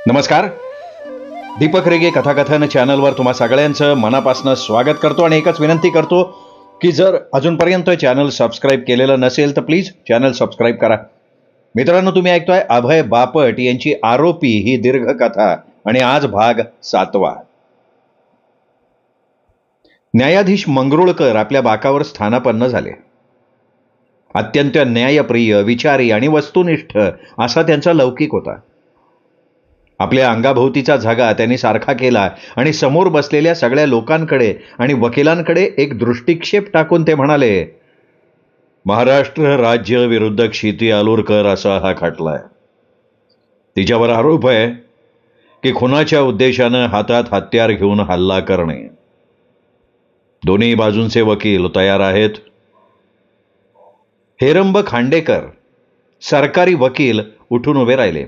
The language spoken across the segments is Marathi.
नमस्कार. दीपक रेगे कथाकथन चॅनलवर तुम्हा सगळ्यांचं मनापासून स्वागत करतो आणि एकच विनंती करतो की जर अजूनपर्यंत चॅनल सबस्क्राईब केलेलं नसेल तर प्लीज चॅनल सबस्क्राईब करा. मित्रांनो, तुम्ही ऐकतोय अभय बापट यांची आरोपी ही दीर्घ कथा आणि आज भाग 7. न्यायाधीश मंगरुळकर आपल्या बाकावर स्थानापन्न झाले. अत्यंत न्यायप्रिय, विचारी आणि वस्तुनिष्ठ असा त्यांचा लौकिक होता. आपल्या अंगाभोवतीचा झगा त्यांनी सारखा केला आणि समोर बसलेल्या सगळ्या लोकांकडे आणि वकिलांकडे एक दृष्टिक्षेप टाकून ते म्हणाले, महाराष्ट्र राज्य विरुद्ध क्षिती आलूरकर असा हा खटला आहे. तिच्यावर आरोप आहे की खुनाच्या उद्देशानं हातात हत्यार घेऊन हल्ला करणे. दोन्ही बाजूंचे वकील तयार आहेत. हेरंब खांडेकर, सरकारी वकील, उठून उभे राहिले.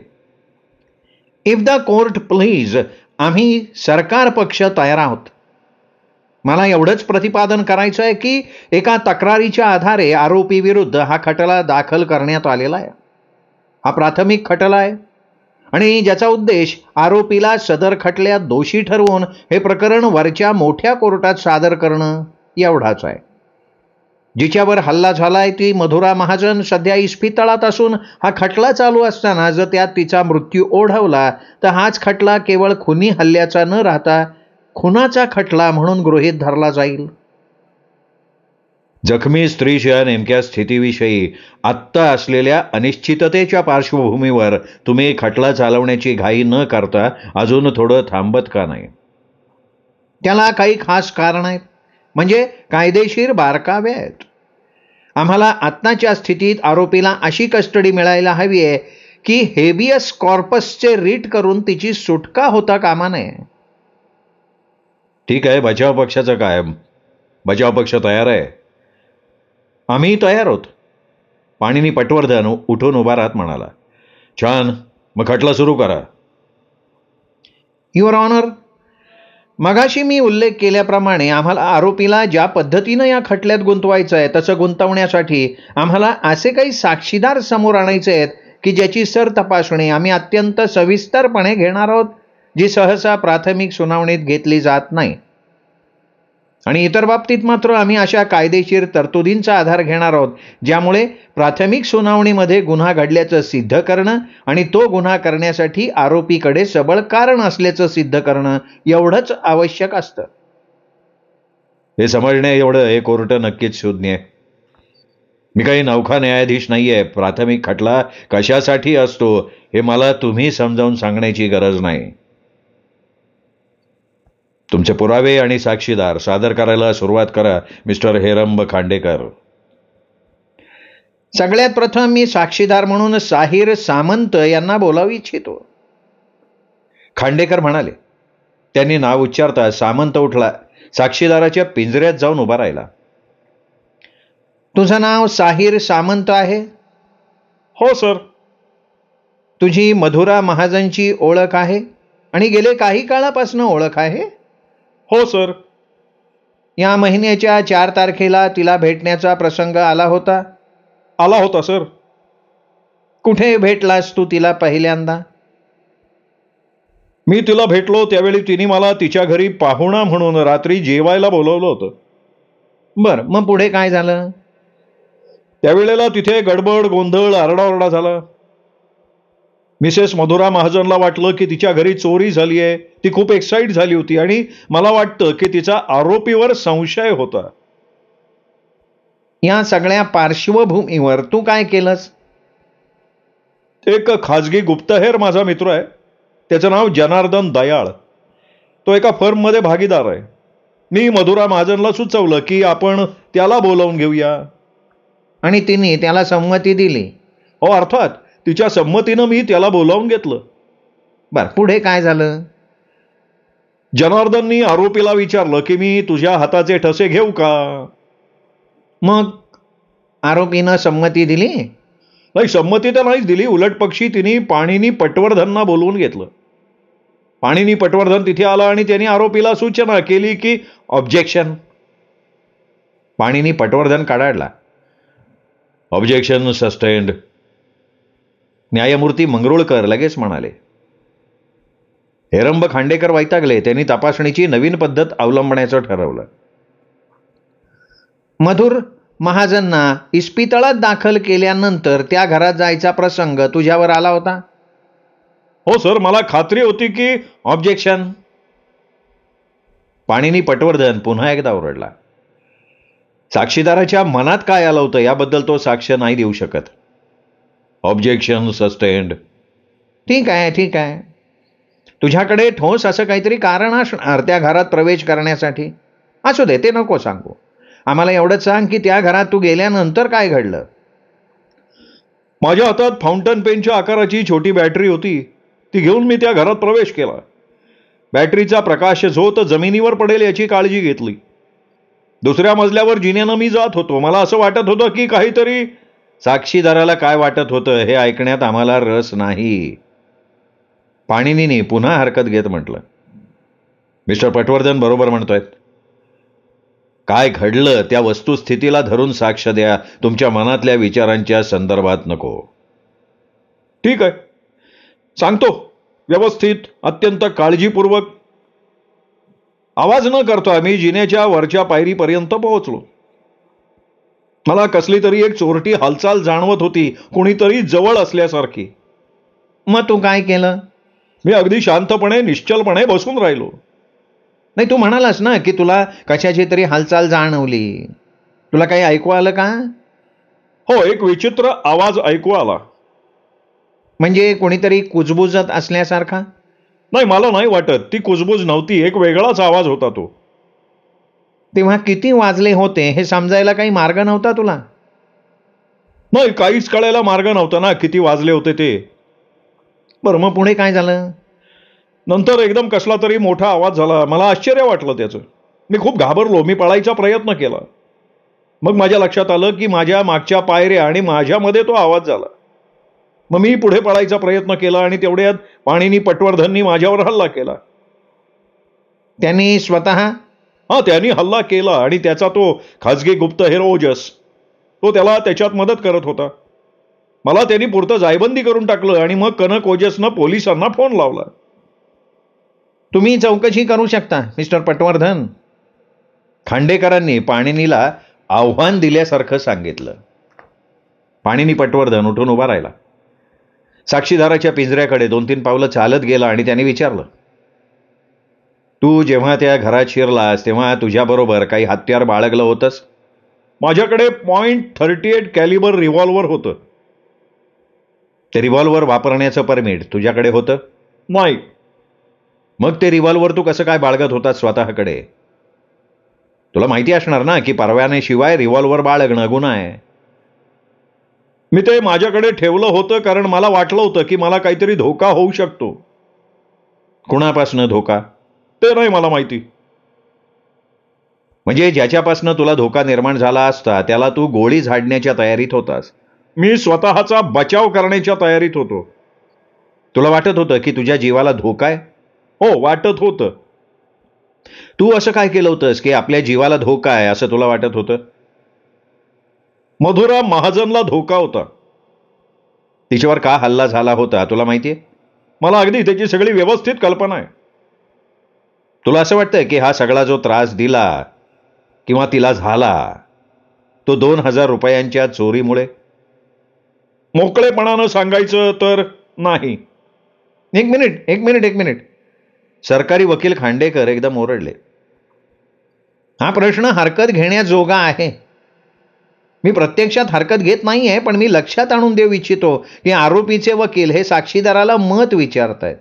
इफ द कोर्ट प्लीज, आम्ही सरकार पक्ष तयार आहोत. मला एवढंच प्रतिपादन करायचं आहे की एका तक्रारीच्या आधारे आरोपी विरुद्ध हा खटला दाखल करण्यात आलेला आहे. हा प्राथमिक खटला आहे आणि ज्याचा उद्देश आरोपीला सदर खटल्यात दोषी ठरवून हे प्रकरण वरच्या मोठ्या कोर्टात सादर करणं एवढाच आहे. जिच्यावर हल्ला झालाय ती मधुरा महाजन सध्या इस्पितळात असून हा खटला चालू असताना जर त्यात तिचा मृत्यू ओढवला तर हाच खटला केवळ खुनी हल्ल्याचा न राहता खुनाचा खटला म्हणून गृहीत धरला जाईल. जखमी स्त्रीच्या नेमक्या स्थितीविषयी आत्ता असलेल्या अनिश्चिततेच्या पार्श्वभूमीवर तुम्ही खटला चालवण्याची घाई न करता अजून थोडं थांबत का नाही? त्याला काही खास कारण आहेत, म्हणजे कायदेशीर बारकावे आहेत. आम्हाला आत्ताच्या स्थितीत आरोपीला अशी कस्टडी मिळायला हवी आहे की हेबियस कॉर्पसचे रीट करून तिची सुटका होता कामा नये. ठीक आहे, बचाव पक्षाचं काय? बचाव पक्ष तयार आहे. आम्ही तयार आहोत. पाणिनी पटवर्धन उठून उभा राहत म्हणाला, छान, मग खटला सुरू करा. युअर ऑनर, मगाशी मी उल्लेख केल्याप्रमाणे आम्हाला आरोपीला ज्या पद्धतीनं या खटल्यात गुंतवायचं आहे तसं गुंतवण्यासाठी आम्हाला असे काही साक्षीदार समोर आणायचे आहेत की ज्याची सरतपासणी आम्ही अत्यंत सविस्तरपणे घेणार आहोत, जी सहसा प्राथमिक सुनावणीत घेतली जात नाही. आणि इतर बाबतीत मात्र आम्ही अशा कायदेशीर तरतुदींचा आधार घेणार आहोत ज्यामुळे प्राथमिक सुनावणीमध्ये गुन्हा घडल्याचं सिद्ध करणं आणि तो गुन्हा करण्यासाठी आरोपीकडे सबळ कारण असल्याचं सिद्ध करणं एवढंच आवश्यक असतं. हे समजणे एवढं हे कोर्ट नक्कीच शोधणे आहे. मी काही नौखा न्यायाधीश नाहीये. प्राथमिक खटला कशासाठी असतो हे मला तुम्ही समजावून सांगण्याची गरज नाही. तुमचे पुरावे आणि साक्षीदार सादर करायला सुरुवात करा, मिस्टर हेरंब खांडेकर. सगळ्यात प्रथम मी साक्षीदार म्हणून साहिर सामंत यांना बोलावू इच्छितो, खांडेकर म्हणाले. त्यांनी नाव उच्चारता सामंत उठला, साक्षीदाराच्या पिंजऱ्यात जाऊन उभा राहिला. तुझं नाव साहिर सामंत आहे? हो सर. तुझी मधुरा महाजनची ओळख आहे आणि गेले काही काळापासून ओळख आहे? हो सर. या महिन्याच्या 4 तारखेला तिला भेटण्याचा प्रसंग आला होता? आला होता सर. कुठे भेटलास तू तिला पहिल्यांदा? मी तिला भेटलो त्यावेळी तिने मला तिच्या घरी पाहुणा म्हणून रात्री जेवायला बोलवलं होतं. बरं, मग पुढे काय झालं? त्यावेळेला तिथे गडबड, गोंधळ, आरडाओरडा झाला. मिसेस मधुरा महाजनला वाटलं की तिच्या घरी चोरी झाली आहे. ती खूप एक्साइट झाली होती आणि मला वाटतं की तिचा आरोपीवर संशय होता. या सगळ्या पार्श्वभूमीवर तू काय केलंस? एक खाजगी गुप्तहेर माझा मित्र आहे, त्याचं नाव जनार्दन दयाळ. तो एका फर्ममध्ये भागीदार आहे. मी मधुरा महाजनला सुचवलं की आपण त्याला बोलावून घेऊया. आणि तिने त्याला संमती दिली? हो, अर्थात. तिच्या संमतीनं मी त्याला बोलावून घेतलं. बर, पुढे काय झालं? जनार्दननी आरोपीला विचारलं की मी तुझ्या हाताचे ठसे घेऊ का? मग आरोपीनं संमती दिली? नाही, संमती तर नाहीच दिली. उलट पक्षी तिने पाणिनी पटवर्धनना बोलवून घेतलं. पाणिनी पटवर्धन तिथे आला आणि त्यांनी आरोपीला सूचना केली की ऑब्जेक्शन. पाणिनी पटवर्धन कडाडला. Objection sustained. न्यायमूर्ती मंगरुळकर लगेच म्हणाले, हेरंब खांडेकर वैतागले. त्यांनी तपासणीची नवीन पद्धत अवलंबण्याचं ठरवलं. मधुर महाजनना इस्पितळात दाखल केल्यानंतर त्या घरात जायचा प्रसंग तुझ्यावर आला होता? हो सर, मला खात्री होती की. ऑब्जेक्शन. पाणिनी पटवर्धन पुन्हा एकदा ओरडला. साक्षीदाराच्या मनात काय आलं होतं याबद्दल तो साक्ष नाही देऊ शकत. Objection sustained. ठीक आहे, ठीक आहे. तुझ्याकडे ठोस असं काहीतरी कारण असणार त्या घरात प्रवेश करण्यासाठी. असू दे, ते नको सांगू. आम्हाला एवढंच सांग की त्या घरात तू गेल्यानंतर काय घडलं. माझ्या हातात फाउंटन पेनच्या आकाराची छोटी बॅटरी होती. ती घेऊन मी त्या घरात प्रवेश केला. बॅटरीचा प्रकाश झोत जमिनीवर पडेल याची काळजी घेतली. दुसऱ्या मजल्यावर जिन्यानं मी जात होतो. मला असं वाटत होतं की काहीतरी. साक्षीदाराला काय वाटत होतं हे ऐकण्यात आम्हाला रस नाही. पाणिनीने पुन्हा हरकत घेत म्हटलं. मिस्टर पटवर्धन बरोबर म्हणतोय. काय घडलं त्या वस्तुस्थितीला धरून साक्ष द्या, तुमच्या मनातल्या विचारांच्या संदर्भात नको. ठीक आहे, सांगतो. व्यवस्थित, अत्यंत काळजीपूर्वक. आवाज न करता मी जिन्याच्या वरच्या पायरीपर्यंत पोहोचलो. मला कसली तरी एक चोरटी हालचाल जाणवत होती, कोणीतरी जवळ असल्यासारखी. मग तू काय केलं? मी अगदी शांतपणे, निश्चलपणे बसून राहिलो. नाही, तू म्हणालास ना की तुला कशाची तरी हालचाल जाणवली. तुला काही ऐकू आलं का? हो, एक विचित्र आवाज ऐकू आला. म्हणजे कोणीतरी कुजबुजत असल्यासारखा? नाही, मला नाही वाटत. ती कुजबुज नव्हती, एक वेगळाच आवाज होता तो. तेव्हा किती वाजले होते हे समजायला काही मार्ग नव्हता तुला? नाही, काहीच कळायला मार्ग नव्हता ना किती वाजले होते ते. बरं, मग पुढे काय झालं? नंतर एकदम कसला तरी मोठा आवाज झाला. मला आश्चर्य वाटलं त्याचं. मी खूप घाबरलो. मी पळायचा प्रयत्न केला. मग माझ्या लक्षात आलं की माझ्या मागच्या पायऱ्या आणि माझ्यामध्ये तो आवाज झाला. मग मी पुढे पळायचा प्रयत्न केला आणि तेवढ्यात पाणिनी पटवर्धननी माझ्यावर हल्ला केला. त्यांनी स्वतः? हा, त्यांनी हल्ला केला आणि त्याचा तो खाजगी गुप्तहेर ओजस, तो त्याला त्याच्यात मदत करत होता. मला त्यांनी पुरतं जायबंदी करून टाकलं आणि मग कनक ओजसनं पोलिसांना फोन लावला. तुम्ही चौकशी करू शकता मिस्टर पटवर्धन. खांडेकरांनी पाणिनीला आव्हान दिल्यासारखं सांगितलं. पाणिनी पटवर्धन उठून उभा राहिला. साक्षीदाराच्या पिंजऱ्याकडे 2-3 पावलं चालत गेला आणि त्याने विचारलं, तू जेव्हा त्या घरात शिरलास तेव्हा तुझ्याबरोबर काही हत्यार बाळगलं होतंस? माझ्याकडे .38 कॅलिबर रिव्हॉल्वर होतं. ते रिव्हॉल्वर वापरण्याचं परमिट तुझ्याकडे होतं? नाही. मग ते रिव्हॉल्वर तू कसं काय बाळगत होतास स्वतःकडे? तुला माहिती असणार ना की परवान्याशिवाय रिव्हॉल्वर बाळगणं गुन्हा आहे. मी ते माझ्याकडे ठेवलं होतं कारण मला वाटलं होतं की मला काहीतरी धोका होऊ शकतो. कुणापासनं धोका? ते नाही मला माहिती. म्हणजे ज्याच्यापासनं तुला धोका निर्माण झाला असता त्याला तू गोळी झाडण्याच्या तयारीत होतास? मी स्वतःचा बचाव करण्याच्या तयारीत होतो. तुला वाटत होतं की तुझ्या जीवाला धोका आहे? हो, वाटत होतं. तू असं काय केलं होतंस की आपल्या जीवाला धोका आहे असं तुला वाटत होतं? मधुरा महाजनला धोका होता. तिच्यावर का हल्ला झाला होता तुला माहितीये? मला अगदी त्याची सगळी व्यवस्थित कल्पना आहे. तुला असं वाटतंय की हा सगळा जो त्रास दिला किंवा तिला झाला तो 2,000 रुपयांच्या चोरीमुळे? मोकळेपणानं सांगायचं तर नाही. एक मिनिट. सरकारी वकील खांडेकर एकदम ओरडले. हा प्रश्न हरकत घेण्याजोगा आहे. मी प्रत्यक्षात हरकत घेत नाहीये, पण मी लक्षात आणून देऊ इच्छितो की आरोपीचे वकील हे साक्षीदाराला मत विचारतायत.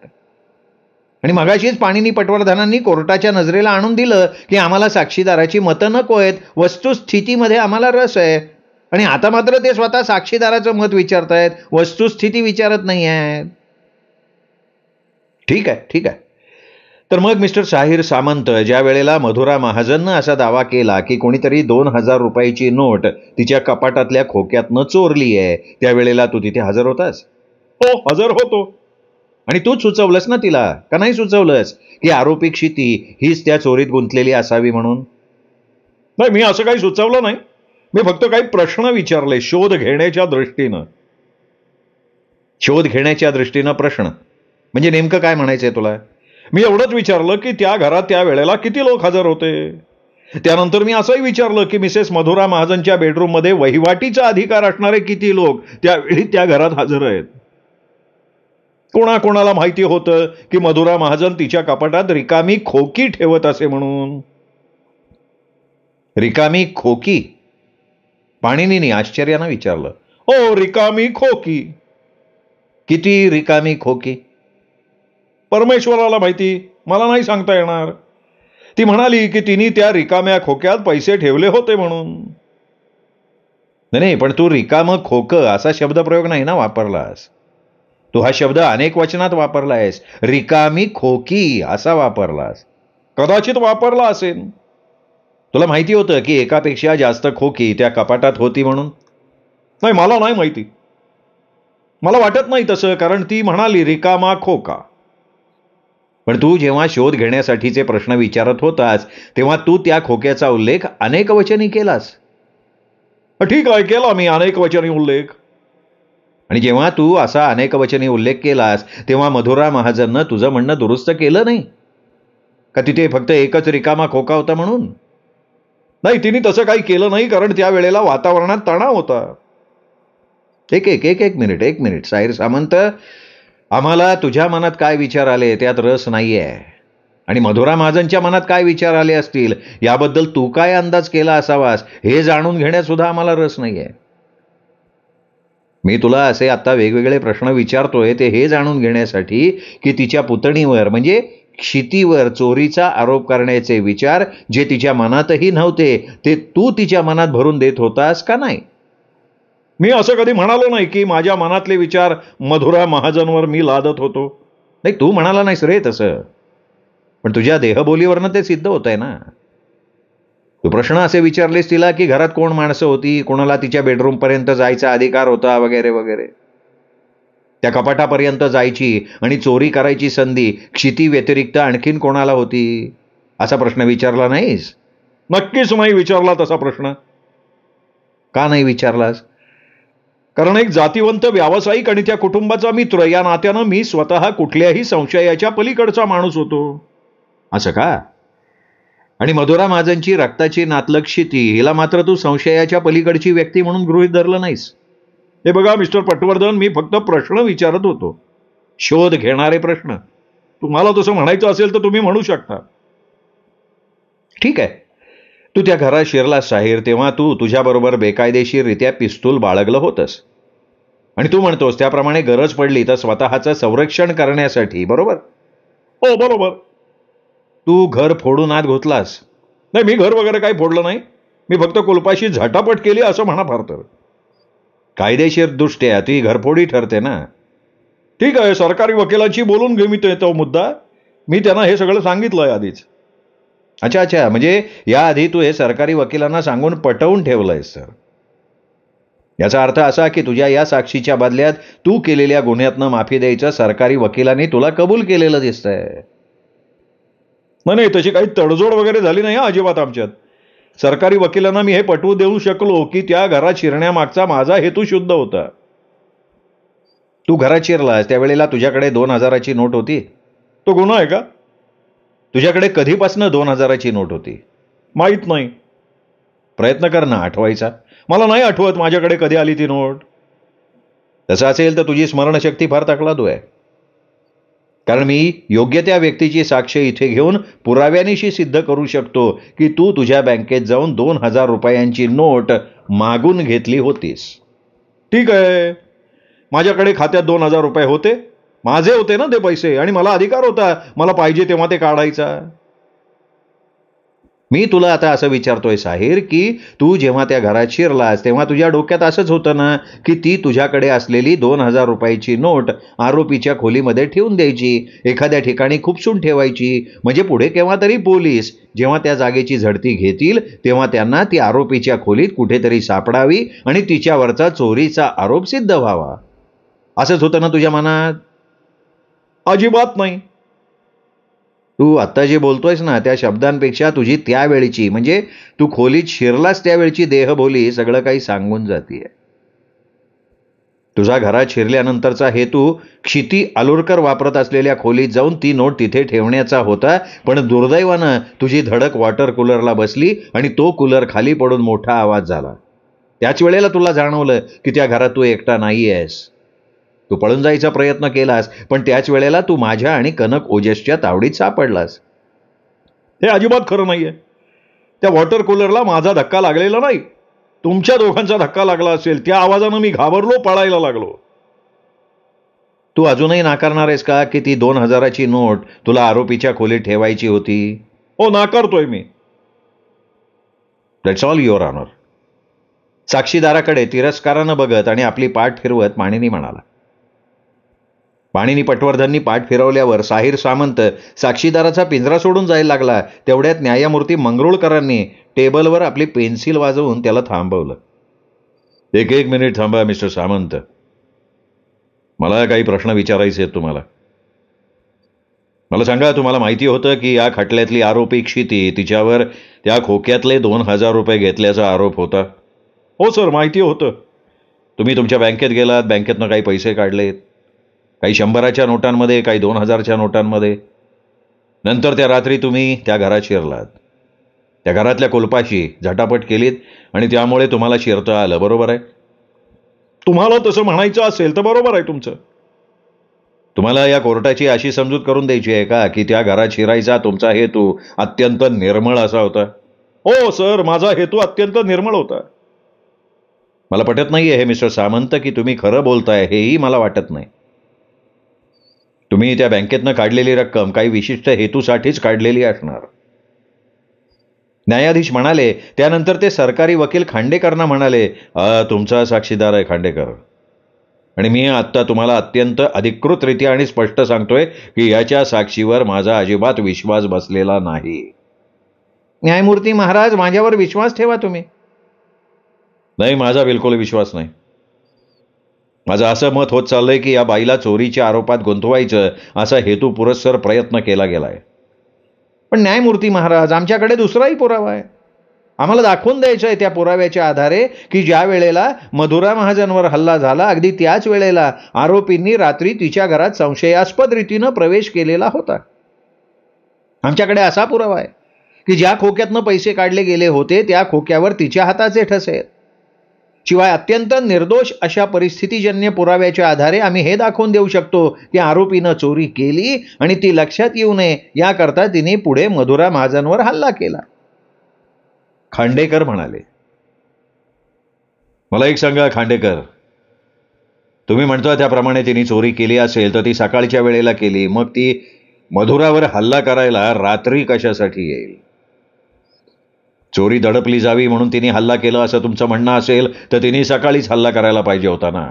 आणि मगाशीच पाणिनी पटवर्धनांनी कोर्टाच्या नजरेला आणून दिलं की आम्हाला साक्षीदाराची मतं नको आहेत, वस्तुस्थितीमध्ये आम्हाला रस आहे. आणि आता मात्र ते स्वतः साक्षीदाराचं मत विचारतायत, वस्तुस्थिती विचारत नाही आहेत. ठीक आहे. तर मग मिस्टर साहिर सामंत, ज्या वेळेला मधुरा महाजननं असा दावा केला की कोणीतरी 2,000 रुपयाची नोट तिच्या कपाटातल्या खोक्यातनं चोरली आहे, त्यावेळेला तू तिथे हजर होतास? हो, हजर होतो. आणि तूच सुचवलंस ना तिला, का नाही सुचवलंस की आरोपी क्षिती हीच त्या चोरीत गुंतलेली असावी म्हणून? नाही, मी असं काही सुचवलं नाही. मी फक्त काही प्रश्न विचारले शोध घेण्याच्या दृष्टीनं. शोध घेण्याच्या दृष्टीनं प्रश्न म्हणजे नेमकं काय म्हणायचंय तुला? मी एवढंच विचारलं की त्या घरात त्या वेळेला किती लोक हजर होते. त्यानंतर मी असंही विचारलं की मिसेस मधुरा महाजनच्या बेडरूममध्ये वहिवाटीचा अधिकार असणारे किती लोक त्यावेळी त्या घरात हजर आहेत. कोणाकोणाला माहिती होतं की मधुरा महाजन तिच्या कपाटात रिकामी खोकी ठेवत असे म्हणून. रिकामी खोकी? पाणिनीने आश्चर्यानं विचारलं. हो, रिकामी खोकी. किती रिकामी खोकी? परमेश्वराला माहिती, मला नाही सांगता येणार. ती म्हणाली की तिने त्या रिकाम्या खोक्यात पैसे ठेवले होते म्हणून. नाही, पण तू रिकाम खोकं असा शब्दप्रयोग नाही ना वापरलास. तू हा शब्द अनेक वचनात वापरला आहेस. रिकामी खोकी असा वापरलास. कदाचित वापरला असेल. तुला माहिती होतं की एकापेक्षा जास्त खोकी त्या कपाटात होती म्हणून? नाही, मला नाही माहिती. मला वाटत नाही तसं, कारण ती म्हणाली रिकामा खोका. पण तू जेव्हा शोध घेण्यासाठीचे प्रश्न विचारत होतास तेव्हा तू त्या खोक्याचा उल्लेख अनेक वचनी केलास. ठीक आहे, केला मी अनेक वचनी उल्लेख. आणि जेव्हा तू असा अनेक वचनी उल्लेख केलास तेव्हा मधुरा महाजननं तुझं म्हणणं दुरुस्त केलं नाही का तिथे फक्त एकच रिकामा खोका होता म्हणून? नाही, तिने तसं काही केलं नाही, कारण त्या वेळेला वातावरणात तणाव होता. एक मिनिट साहिर सामंत, आम्हाला तुझ्या मनात काय विचार आले त्यात रस नाहीये, आणि मधुरा महाजनच्या मनात काय विचार आले असतील याबद्दल तू काय अंदाज केला असावास हे जाणून घेण्यात सुद्धा आम्हाला रस नाहीये. मी तुला असे आता वेगवेगळे प्रश्न विचारतोय ते हे जाणून घेण्यासाठी की तिच्या पुतणीवर म्हणजे क्षितीवर चोरीचा आरोप करण्याचे विचार जे तिच्या मनातही नव्हते ते तू तिच्या मनात भरून देत होतास का नाही? मी असं कधी म्हणालो नाही की माझ्या मनातले विचार मधुरा महाजनवर मी लादत होतो. नाही, तू म्हणाला नाहीस रे तसं, पण तुझ्या देहबोलीवरनं ते सिद्ध होत आहे ना. तू प्रश्न असे विचारलेस तिला की घरात कोण माणसं होती, कोणाला तिच्या बेडरूम पर्यंत जायचा अधिकार होता वगैरे वगैरे. त्या कपाटापर्यंत जायची आणि चोरी करायची संधी क्षिती व्यतिरिक्त आणखीन कोणाला होती असा प्रश्न विचारला नाहीस? नक्कीच नाही विचारला तसा प्रश्न. का नाही विचारलास? कारण एक जातीवंत व्यावसायिक आणि त्या कुटुंबाचा मित्र या नात्यानं मी स्वतः कुठल्याही संशयाच्या पलीकडचा माणूस होतो. असं का? आणि मधुरा महाजनची रक्ताची नातलग क्षिती हिला मात्र तू संशयाच्या पलीकडची व्यक्ती म्हणून गृहीत धरलं नाहीस? हे बघा मिस्टर पटवर्धन, मी फक्त प्रश्न विचारत होतो, शोध घेणारे प्रश्न. तुम्हाला तसं म्हणायचं असेल तर तुम्ही म्हणू शकता. ठीक आहे, तू त्या घरात शिरलास साहिर तेव्हा तू तुझ्याबरोबर बेकायदेशीररित्या पिस्तूल बाळगलं होतंस, आणि तू म्हणतोस त्याप्रमाणे गरज पडली तर स्वतःचं संरक्षण करण्यासाठी, बरोबर? हो, बरोबर. तू घर फोडून आत घुसलास? नाही, मी घर वगैरे काही फोडलं नाही. मी फक्त कुलपाशी झटापट केली असं म्हणा फार तर. कायदेशीर दृष्ट्या ती घरफोडी ठरते ना. ठीक आहे, सरकारी वकिलांची बोलून घेऊ मी तो मुद्दा. मी त्यांना हे सगळं सांगितलंय आधीच. अच्छा, म्हणजे याआधी तू हे सरकारी वकिलांना सांगून पटवून ठेवलंयस सर. याचा अर्थ असा की तुझ्या या साक्षीच्या बदल्यात तू केलेल्या गुन्ह्यातनं माफी द्यायचं सरकारी वकिलांनी तुला कबूल केलेलं दिसतंय. नाही, तशी काही तडजोड वगैरे झाली नाही अजिबात आमच्यात. सरकारी वकिलांना मी हे पटवू देऊ शकलो की त्या घरात शिरण्यामागचा माझा हेतू शुद्ध होता. तू घरात शिरलास त्यावेळेला तुझ्याकडे 2,000ची नोट होती? तो गुन्हा आहे का? तुझ्याकडे कधीपासून 2,000ची नोट होती? माहीत नाही. प्रयत्न कर ना आठवायचा. मला नाही आठवत माझ्याकडे कधी आली ती नोट. तसं असेल तर तुझी स्मरणशक्ती फार तकलादू आहे, कारण मी योग्य त्या व्यक्तीची साक्ष इथे घेऊन पुराव्यानिशी सिद्ध करू शकतो की तू तुझ्या बँकेत जाऊन 2,000 रुपयांची नोट मागून घेतली होतीस. ठीक आहे, माझ्याकडे खात्यात 2,000 रुपये होते. माझे होते ना ते पैसे, आणि मला अधिकार होता मला पाहिजे तेव्हा ते काढायचा. मी तुला आता असं विचारतोय साहिर की तू जेव्हा त्या घरात शिरलास तेव्हा तुझ्या डोक्यात असंच होतं ना की ती तुझ्याकडे असलेली 2,000 रुपयाची नोट आरोपीच्या खोलीमध्ये ठेवून द्यायची, एखाद्या ठिकाणी खुपसून ठेवायची, म्हणजे पुढे केव्हा तरी पोलीस जेव्हा त्या जागेची झडती घेतील तेव्हा त्यांना ती आरोपीच्या खोलीत कुठेतरी सापडावी आणि तिच्यावरचा चोरीचा आरोप सिद्ध व्हावा. असंच होतं ना तुझ्या मनात? अजिबात नाही. तू आत्ता जे बोलतोयस ना त्या शब्दांपेक्षा तुझी त्यावेळची म्हणजे तू खोलीत शिरलास त्यावेळची देहबोली सगळं काही सांगून जातीये. तुझा घरात शिरल्यानंतरचा हेतू क्षिती आलुरकर वापरत असलेल्या खोलीत जाऊन ती नोट तिथे ठेवण्याचा होता, पण दुर्दैवानं तुझी धडक वॉटर कूलरला बसली आणि तो कूलर खाली पडून मोठा आवाज झाला. त्याच वेळेला तुला जाणवलं की त्या घरात तू एकटा नाही आहेस. तू पळून जायचा प्रयत्न केलास, पण त्याच वेळेला तू माझ्या आणि कनक ओजसच्या तावडीत सापडलास. हे अजिबात खरं नाहीये. त्या वॉटर कूलरला माझा धक्का लागलेला नाही. तुमच्या दोघांचा धक्का लागला असेल. त्या आवाजानं मी घाबरलो, पळायला लागलो. तू अजूनही नाकारणार आहेस का की ती 2000ची नोट तुला आरोपीच्या खोलीत ठेवायची होती? हो, नाकारतोय मी. That's all your honour. साक्षीदाराकडे तिरस्कारानं बघत आणि आपली पाठ फिरवत माणिनी म्हणाला. माणिनी पटवर्धननी पाठ फिरवल्यावर साहिर सामंत साक्षीदाराचा पिंजरा सोडून जायला लागला. तेवढ्यात न्यायमूर्ती मंगरुळकरांनी टेबलवर आपली पेन्सिल वाजवून त्याला थांबवलं. एक मिनिट थांबा मिस्टर सामंत. मला काही प्रश्न विचारायचे आहेत तुम्हाला. मला सांगा, तुम्हाला माहिती होतं की या खटल्यातली आरोपी क्षिती, तिच्यावर त्या खोक्यातले 2000 रुपये घेतल्याचा आरोप होता? हो सर, माहिती होतं. तुम्ही तुमच्या बँकेत गेलात, बँकेतनं काही पैसे काढलेत, काही 100च्या नोटांमध्ये, काही 2000च्या नोटांमध्ये. नंतर त्या रात्री तुम्ही त्या घरात शिरलात. त्या घरातल्या कुलपाशी झटापट केलीत आणि त्यामुळे तुम्हाला शिरता आलं, बरोबर आहे? तुम्हाला तसं म्हणायचं असेल तर बरोबर आहे तुमचं. तुम्हाला या कोर्टाची अशी समजूत करून द्यायची आहे का की त्या घरात शिरायचा तुमचा हेतू अत्यंत निर्मळ असा होता? हो सर, माझा हेतू अत्यंत निर्मळ होता. मला पटत नाहीये हे मिस्टर सामंत की तुम्ही खरं बोलताय, हेही मला वाटत नाही. तुम्ही त्या बँकेतनं काढलेली रक्कम काही विशिष्ट हेतूसाठीच काढलेली असणार. न्यायाधीश म्हणाले. त्यानंतर ते सरकारी वकील खांडेकरांना म्हणाले, तुमचा साक्षीदार आहे खांडेकर, आणि मी आत्ता तुम्हाला अत्यंत अधिकृतरित्या आणि स्पष्ट सांगतोय की याच्या साक्षीवर माझा अजिबात विश्वास बसलेला नाही. न्यायमूर्ती महाराज, माझ्यावर विश्वास ठेवा तुम्ही. नाही, माझा बिलकुल विश्वास नाही. माझं असं मत होत चाललंय की या बाईला चोरीच्या आरोपात गुंतवायचं असा हेतू पुरस्सर प्रयत्न केला गेलाय. पण न्यायमूर्ती महाराज, आमच्याकडे दुसराही पुरावा आहे. आम्हाला दाखवून द्यायचं आहे त्या पुराव्याच्या आधारे की ज्या वेळेला मधुरा महाजनवर हल्ला झाला, अगदी त्याच वेळेला आरोपींनी रात्री तिच्या घरात संशयास्पद रीतीनं प्रवेश केलेला होता. आमच्याकडे असा पुरावा आहे की ज्या खोक्यातनं पैसे काढले गेले होते त्या खोक्यावर तिच्या हाताचे ठसे आहेत. शिवाय अत्यंत निर्दोष अशा परिस्थितीजन्य पुराव्याच्या आधारे आम्ही हे दाखवून देऊ शकतो की आरोपीनं चोरी केली आणि ती लक्षात येऊ नये याकरता तिने पुढे मधुरा महाजनवर हल्ला केला. खांडेकर म्हणाले. मला एक सांगा खांडेकर, तुम्ही म्हणता त्याप्रमाणे तिने चोरी केली असेल तर ती सकाळच्या वेळेला केली, मग ती मधुरावर हल्ला करायला रात्री कशासाठी येईल? चोरी दडपली जावी म्हणून तिने हल्ला केला असं तुमचं म्हणणं असेल तर तिने सकाळीच हल्ला करायला पाहिजे होता ना.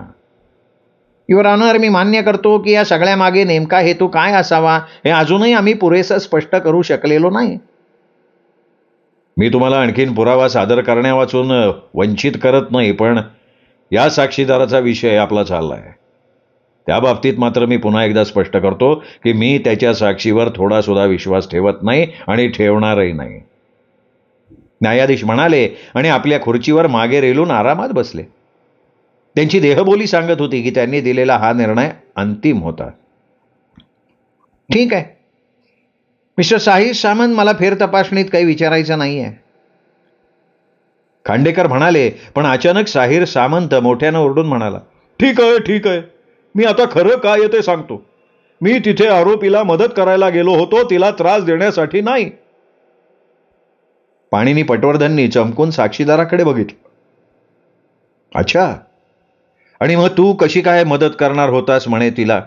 युअर ऑनर, मी मान्य करतो की या सगळ्या मागे नेमका हेतू काय असावा हे अजूनही आम्ही पुरेसं स्पष्ट करू शकलेलो नाही. मी तुम्हाला आणखीन पुरावा सादर करण्यावाचून वंचित करत नाही, पण या साक्षीदाराचा विषय आपला चाललाय. त्या बाबतीत मात्र मी पुन्हा एकदा स्पष्ट करतो की मी त्याच्या साक्षीवर थोडा सुद्धा विश्वास ठेवत नाही आणि ठेवणारही नाही. न्यायाधीश म्हणाले आणि आपल्या खुर्चीवर मागे रेलून आरामात बसले. त्यांची देहबोली सांगत होती की त्यांनी दिलेला हा निर्णय अंतिम होता. ठीक आहे मिस्टर साहिर सामंत, मला फेर तपासणीत काही विचारायचं नाहीये, खांडेकर म्हणाले. पण अचानक साहिर सामंत मोठ्यानं ओरडून म्हणाला, ठीक आहे, मी आता खरं काय आहे ते सांगतो. मी तिथे आरोपीला मदत करायला गेलो होतो, तिला त्रास देण्यासाठी नाही. माणिनी पटवर्धननी चमकून साक्षीदाराकडे बघितलं. अच्छा, आणि मग तू कशी काय मदत करणार होतास म्हणे तिला?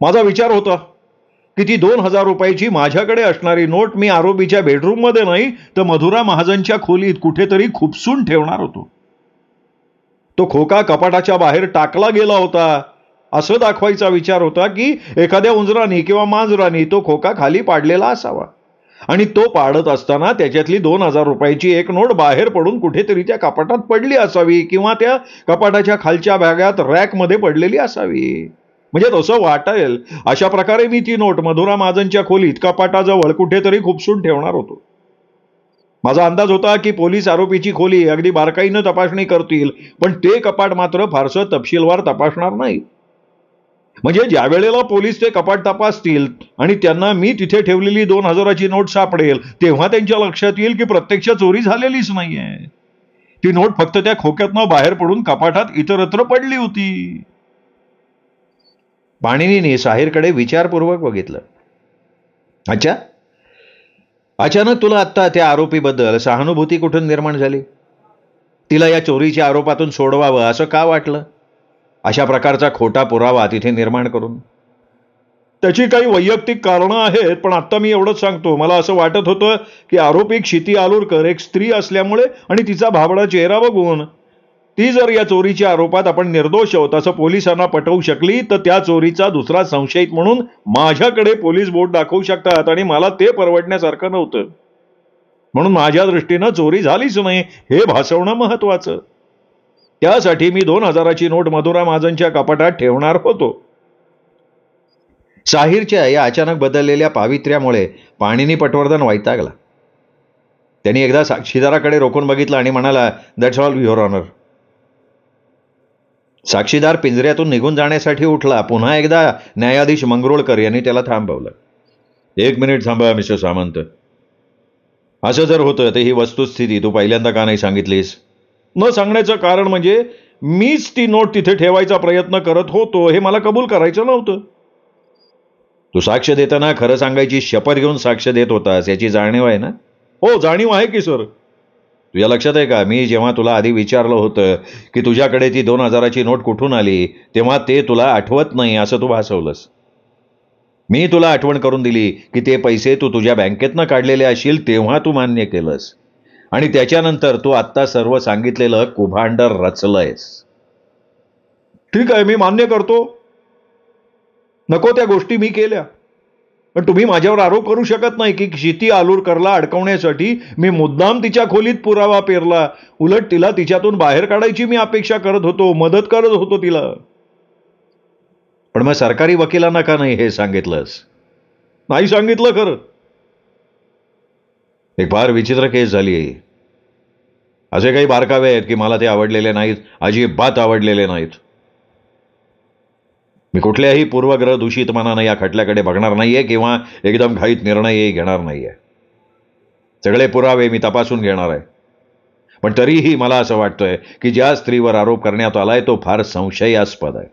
माझा विचार होता की ती 2000 रुपयाची माझ्याकडे असणारी नोट मी आरोपीच्या बेडरूममध्ये नाही तर मधुरा महाजनच्या खोलीत कुठेतरी खुपसून ठेवणार होतो. तो खोका कपाटाच्या बाहेर टाकला गेला होता असं दाखवायचा विचार होता की एखाद्या उंजराने किंवा मांजराने तो खोका खाली पाडलेला असावा आणि तो पाडत असताना त्याच्यातली 2000 रुपयाची एक नोट बाहेर पडून कुठेतरी त्या कपाटात पडली असावी किंवा त्या कपाटाच्या खालच्या भागात रॅकमध्ये पडलेली असावी. म्हणजे तसं वाटेल अशा प्रकारे मी ती नोट मधुरा महाजनच्या खोलीत कपाटाजवळ कुठेतरी खुपसून ठेवणार होतो. माझा अंदाज होता की पोलीस आरोपीची खोली अगदी बारकाईनं तपासणी करतील, पण ते कपाट मात्र फारसं तपशीलवार तपासणार नाही. म्हणजे ज्या वेळेला पोलीस ते कपाट तपासतील आणि त्यांना मी तिथे ठेवलेली 2,000ची नोट सापडेल, तेव्हा त्यांच्या लक्षात येईल की प्रत्यक्ष चोरी झालेलीच नाहीये. ती नोट फक्त त्या खोक्यातनं बाहेर पडून कपाटात इतरत्र पडली होती. पाणिनीने साहिरकडे विचारपूर्वक बघितलं. अच्छा, अचानक तुला आत्ता त्या आरोपीबद्दल सहानुभूती कुठून निर्माण झाली? तिला या चोरीच्या आरोपातून सोडवावं असं का वाटलं, अशा प्रकारचा खोटा पुरावा तिथे निर्माण करून? त्याची काही वैयक्तिक कारणं आहेत, पण आता मी एवढंच सांगतो, मला असं वाटत होतं की आरोपी क्षिती आलूरकर एक स्त्री असल्यामुळे आणि तिचा भाबडा चेहरा बघून ती जर या चोरीच्या आरोपात आपण निर्दोष आहोत असं पोलिसांना पटवू शकली, तर त्या चोरीचा दुसरा संशयित म्हणून माझ्याकडे पोलीस बोट दाखवू शकतात आणि मला ते परवडण्यासारखं नव्हतं. म्हणून माझ्या दृष्टीनं चोरी झालीच नाही हे भासवणं महत्वाचं. त्यासाठी मी 2,000ची नोट मधुरा महाजनच्या कपाटात ठेवणार होतो. साहिरच्या या अचानक बदललेल्या पावित्र्यामुळे पाणिनी पटवर्धन वैतागला. त्यांनी एकदा साक्षीदाराकडे रोखून बघितलं आणि म्हणाला, दॅट्स ऑल युअर ऑनर. साक्षीदार पिंजऱ्यातून निघून जाण्यासाठी उठला. पुन्हा एकदा न्यायाधीश मंगरुळकर यांनी त्याला थांबवलं. 1 मिनिट थांबा मिस्टर सामंत. असं जर होतं तर ही वस्तुस्थिती तू पहिल्यांदा का नाही सांगितलीस? न सांगण्याचं कारण म्हणजे मीच ती नोट तिथे ठेवायचा प्रयत्न करत होतो हे मला कबूल करायचं नव्हतं. तू साक्ष देताना खरं सांगायची शपथ घेऊन साक्ष देत होतास, याची जाणीव आहे ना? हो, जाणीव आहे की सर. तुझ्या लक्षात आहे का, मी जेव्हा तुला आधी विचारलं होतं की तुझ्याकडे ती 2,000ची नोट कुठून आली, तेव्हा ते तुला आठवत नाही असं तू भासवलंस. मी तुला आठवण करून दिली की ते पैसे तू तुझ्या बँकेतनं काढलेले असशील, तेव्हा तू मान्य केलंस. आणि त्याच्यानंतर तू आत्ता सर्व सांगितलेलं कुभांड रचलंयस. ठीक आहे, मी मान्य करतो. नको त्या गोष्टी मी केल्या, पण तुम्ही माझ्यावर आरोप करू शकत नाही की क्षिती आलूरकरला अडकवण्यासाठी मी मुद्दाम तिच्या खोलीत पुरावा पेरला. उलट तिला तिच्यातून बाहेर काढायची मी अपेक्षा करत होतो, मदत करत होतो तिला. पण मग सरकारी वकिलांना का नाही हे सांगितलंस? नाही सांगितलं खरं. एक फार विचित्र केस झाली आहे. असे काही बारकावे आहेत की मला ते आवडलेले नाहीत, अजिबात आवडलेले नाहीत. मी कुठल्याही पूर्वग्रह दूषित मनानं या खटल्याकडे बघणार नाहीये किंवा एकदम घाईत निर्णयही घेणार नाहीये. सगळे पुरावे मी तपासून घेणार आहे. पण तरीही मला असं वाटतंय की ज्या स्त्रीवर आरोप करण्यात आलाय तो फार संशयास्पद आहे.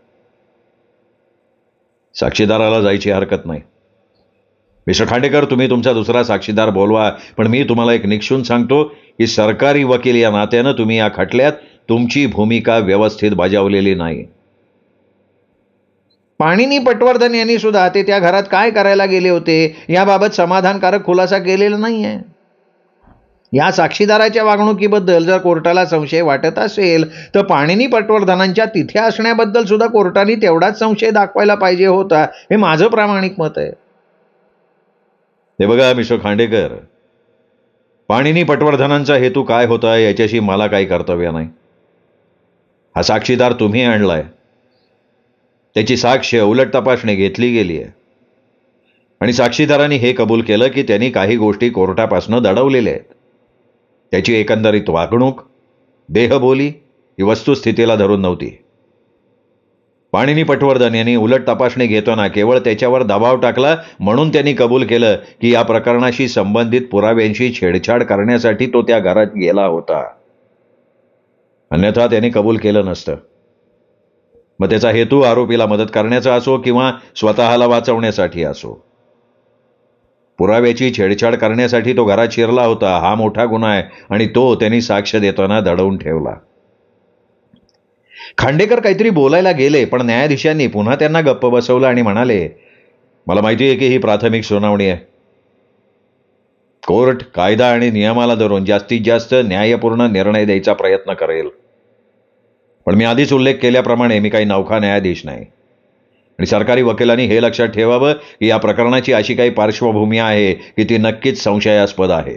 साक्षीदाराला जायची हरकत नाही. मिस्टर खांडेकर, तुम्ही तुमचा दुसरा साक्षीदार बोलवा, पण मी तुम्हाला एक निक्षून सांगतो की सरकारी वकील या नात्यानं तुम्ही या खटल्यात तुमची भूमिका व्यवस्थित बजावलेली नाही. पाणिनी पटवर्धन यांनी सुद्धा ते त्या घरात काय करायला गेले होते याबाबत समाधानकारक खुलासा केलेला नाहीये. या साक्षीदाराच्या वागणुकीबद्दल जर कोर्टाला संशय वाटत असेल तर पाणिनी पटवर्धनांच्या तिथे असण्याबद्दल सुद्धा कोर्टाने तेवढाच संशय दाखवायला पाहिजे होता, हे माझं प्रामाणिक मत आहे. हे बघा मिस्टर खांडेकर, पाणिनी पटवर्धनांचा हेतू काय होता याच्याशी मला काही कर्तव्य नाही. हा साक्षीदार तुम्ही आणलाय, त्याची साक्ष उलट तपासणी घेतली गेली आहे आणि साक्षीदारांनी हे कबूल केलं की त्यांनी काही गोष्टी कोर्टापासून दडवलेल्या आहेत. त्याची एकंदरीत वागणूक, देहबोली ही वस्तुस्थितीला धरून नव्हती. पाणिनी पटवर्धन यांनी उलट तपासणी घेताना केवळ त्याच्यावर दबाव टाकला म्हणून त्यांनी कबूल केलं की या प्रकरणाशी संबंधित पुराव्यांशी छेडछाड करण्यासाठी तो त्या घरात गेला होता. अन्यथा त्यांनी कबूल केलं नसतं. मग त्याचा हेतू आरोपीला मदत करण्याचा असो किंवा स्वतःला वाचवण्यासाठी असो, पुराव्याची छेडछाड करण्यासाठी तो घरात शिरला होता. हा मोठा गुन्हा आहे आणि तो त्यांनी साक्ष देताना दडवून ठेवला. खांडेकर काहीतरी बोलायला गेले, पण न्यायाधीशांनी पुन्हा त्यांना गप्प बसवलं आणि म्हणाले, मला माहिती आहे की ही प्राथमिक सुनावणी आहे. कोर्ट कायदा आणि नियमाला धरून जास्तीत जास्त न्यायपूर्ण निर्णय द्यायचा प्रयत्न करेल. पण मी आधीच उल्लेख केल्याप्रमाणे मी काही नौखा न्यायाधीश नाही आणि सरकारी वकिलांनी हे लक्षात ठेवावं की या प्रकरणाची अशी काही पार्श्वभूमी आहे की ती नक्कीच संशयास्पद आहे.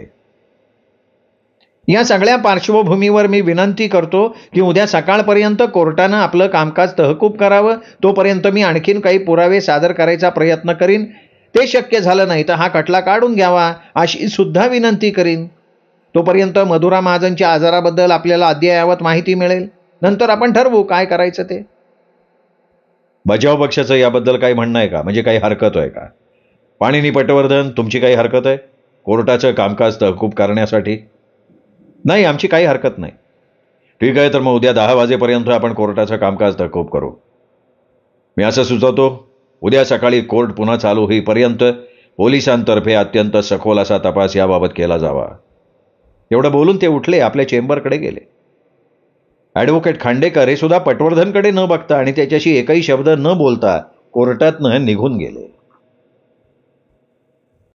या सगळ्या पार्श्वभूमीवर मी विनंती करतो की उद्या सकाळपर्यंत कोर्टानं आपलं कामकाज तहकूब करावं. तोपर्यंत मी आणखीन काही पुरावे सादर करायचा प्रयत्न करीन. ते शक्य झालं नाही तर हा खटला काढून घ्यावा अशी सुद्धा विनंती करीन. तोपर्यंत मधुरा महाजनच्या आजाराबद्दल आपल्याला अद्ययावत माहिती मिळेल. नंतर आपण ठरवू काय करायचं ते. बचाव पक्षाचं याबद्दल काही म्हणणं आहे का? म्हणजे काही हरकत आहे का? पाणिनी पटवर्धन, तुमची काही हरकत आहे कोर्टाचं कामकाज तहकूब करण्यासाठी? नाही, आमची काही हरकत नाही. ठीक आहे, तर मग उद्या 10 वाजेपर्यंत आपण कोर्टाचं कामकाज तहकूब करू. मी असं सुचवतो, उद्या सकाळी कोर्ट पुन्हा चालू होईपर्यंत पोलिसांतर्फे अत्यंत सखोल असा तपास याबाबत केला जावा. एवढं बोलून ते उठले, आपल्या चेंबरकडे गेले. ॲडव्होकेट खांडेकर हे सुद्धा पटवर्धनकडे न बघता आणि त्याच्याशी एकही शब्द न बोलता कोर्टातनं निघून गेले.